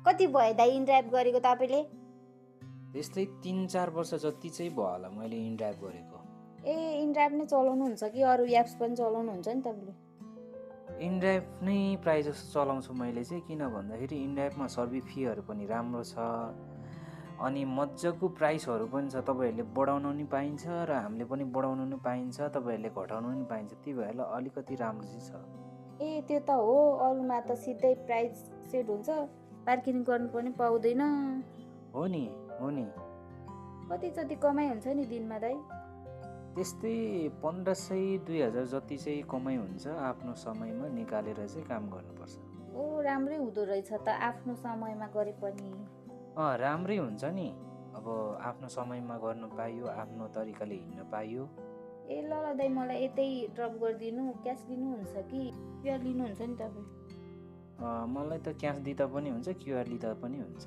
कति भयो दाइ इनड्राइभ गरेको तपाईँले? त्यस्तै 3-4 वर्ष जति चाहिँ भयो होला मैले इनड्राइभ गरेको। ए इनड्राइभ नै चलाउनुहुन्छ कि अरू एप्स पनि चलाउनुहुन्छ नि तपाईँले? इनड्राइभ नै प्रायः जस्तो चलाउँछु मैले चाहिँ, किन भन्दाखेरि इनड्राइभमा सर्भिस फीहरू पनि राम्रो छ, अनि मजाको प्राइसहरू पनि छ। तपाईँहरूले बढाउन पनि पाइन्छ र हामीले पनि बढाउन पनि पाइन्छ, तपाईँहरूले घटाउन पनि पाइन्छ। त्यही भएर अलिकति राम्रो चाहिँ छ। ए त्यो त हो, अरूमा त सिधै प्राइस सेट हुन्छ, बार्गेनिङ गर्नु पनि पाउँदैन। हो नि। कति जति कमाइ हुन्छ नि दिनमा दाइ? त्यस्तै 1500-2000 जति चाहिँ कमाइ हुन्छ। आफ्नो समयमा निकालेर चाहिँ काम गर्नुपर्छ। ओ राम्रै हुँदो रहेछ त आफ्नो समयमा गरे पनि। राम्रै हुन्छ नि। अब आफ्नो समयमा गर्नु पाइयो, आफ्नो तरिकाले हिँड्न पाइयो। ए ल ल दाइ मलाई यतै ड्रप गरिदिनु। क्यास लिनुहुन्छ कि क्युआर लिनुहुन्छ नि तपाईँ? मलाई त क्यास दिँदा पनि हुन्छ, क्युआर लिँदा पनि हुन्छ।